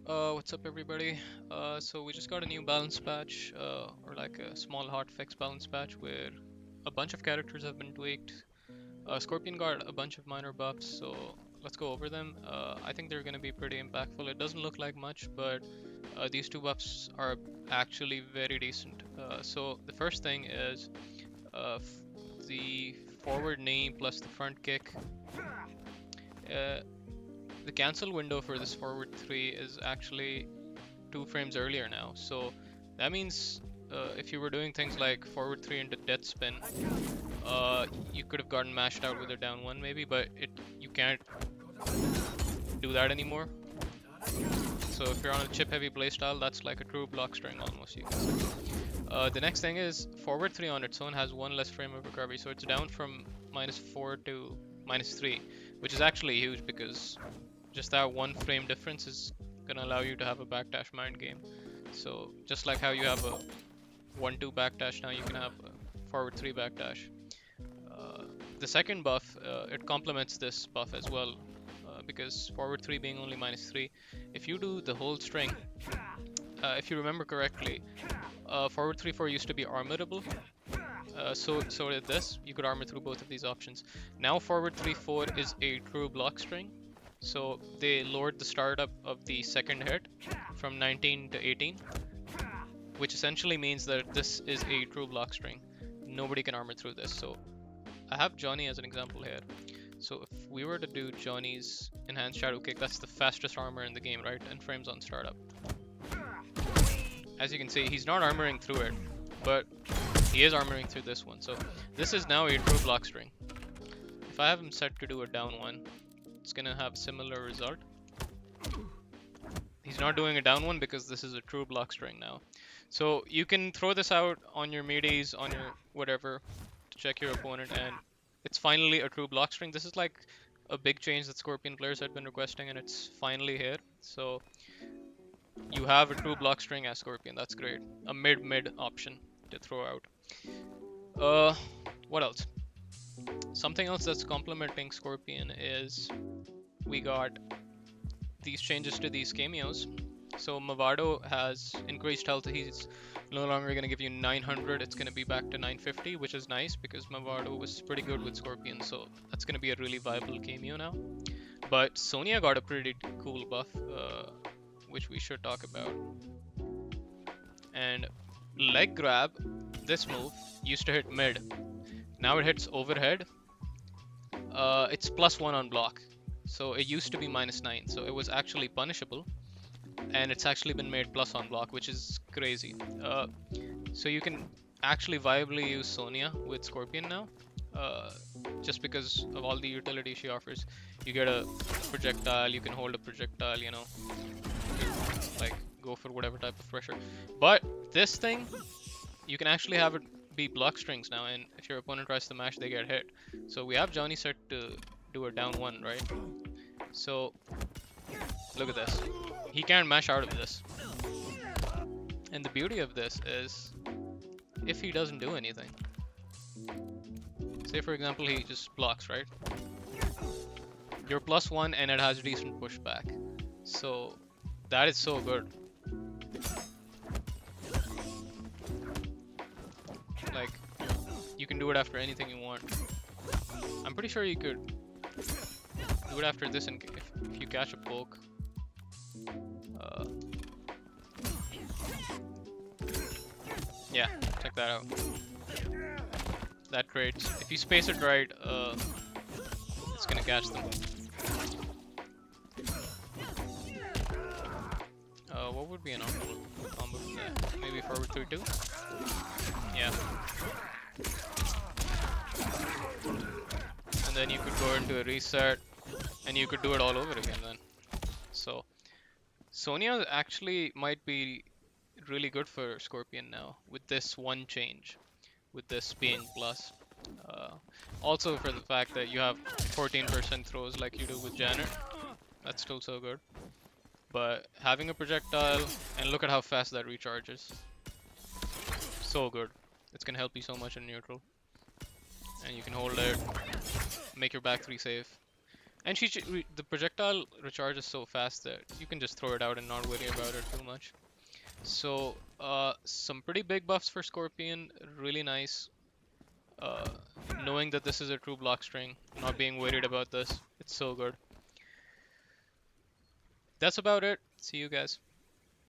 What's up everybody? So we just got a new balance patch, or like a small hotfix balance patch where a bunch of characters have been tweaked. Scorpion got a bunch of minor buffs, so let's go over them. I think they're gonna be pretty impactful. It doesn't look like much, but these two buffs are actually very decent. So the first thing is the forward knee plus the front kick. Uh, the cancel window for this forward 3 is actually 2 frames earlier now, so that means if you were doing things like forward 3 into death spin, you could have gotten mashed out with a down 1 maybe, but you can't do that anymore. So if you're on a chip heavy playstyle, that's like a true block string almost, you can say. The next thing is forward 3 on its own has 1 less frame of recovery, so it's down from -4 to -3, which is actually huge because just that 1 frame difference is gonna allow you to have a backdash mind game. So just like how you have a 1-2 backdash, now you can have a forward 3 backdash. The second buff, it complements this buff as well, because forward 3 being only -3, if you do the whole string, if you remember correctly, forward 3-4 used to be armorable. So did this. You could armor through both of these options. Now forward 3-4 is a true block string. So they lowered the startup of the second hit from 19 to 18, which essentially means that this is a true block string. Nobody can armor through this. So I have Johnny as an example here. So if we were to do Johnny's enhanced shadow kick, that's the fastest armor in the game, right? And frames on startup. As you can see, he's not armoring through it, but he is armoring through this one. So this is now a true block string. If I have him set to do a down 1, it's gonna have similar result. He's not doing a down 1 because this is a true block string now. So you can throw this out on your middies, on your whatever, to check your opponent, and it's finally a true block string. This is like a big change that Scorpion players had been requesting, and it's finally here. So you have a true block string as Scorpion. That's great. A mid option to throw out. What else? Something else that's complementing Scorpion is we got these changes to these cameos. So Mavado has increased health. He's no longer going to give you 900. It's going to be back to 950, which is nice because Mavado was pretty good with Scorpion. So that's going to be a really viable cameo now. But Sonya got a pretty cool buff, which we should talk about. And leg grab, this move used to hit mid. Now it hits overhead. It's +1 on block. So it used to be -9. So it was actually punishable. And it's actually been made plus on block, which is crazy. So you can actually viably use Sonya with Scorpion now. Just because of all the utility she offers. You get a projectile, you can hold a projectile, you know. Like, go for whatever type of pressure. But this thing, you can actually have it be block strings now, and if your opponent tries to mash, they get hit. So we have Johnny set to do a down 1, right? So look at this. He can't mash out of this. And the beauty of this is, if he doesn't do anything, say for example he just blocks, right? You're +1 and it has decent pushback. So that is so good. Like, you can do it after anything you want. I'm pretty sure you could do it after this, and if you catch a poke. Yeah, check that out. That trades. If you space it right, it's gonna catch them. What would be an combo from that? Maybe forward 3-2? Yeah. And then you could go into a reset, and you could do it all over again then. So Sonya actually might be really good for Scorpion now with this one change, with this being plus. Also for the fact that you have 14% throws like you do with Janet, that's still so good. But having a projectile, and look at how fast that recharges. So good. It's gonna help you so much in neutral. And you can hold it, make your back 3 safe. And the projectile recharges so fast that you can just throw it out and not worry about it too much. So, some pretty big buffs for Scorpion. Really nice. Uh, Knowing that this is a true block string, not being worried about this. It's so good. That's about it. See you guys.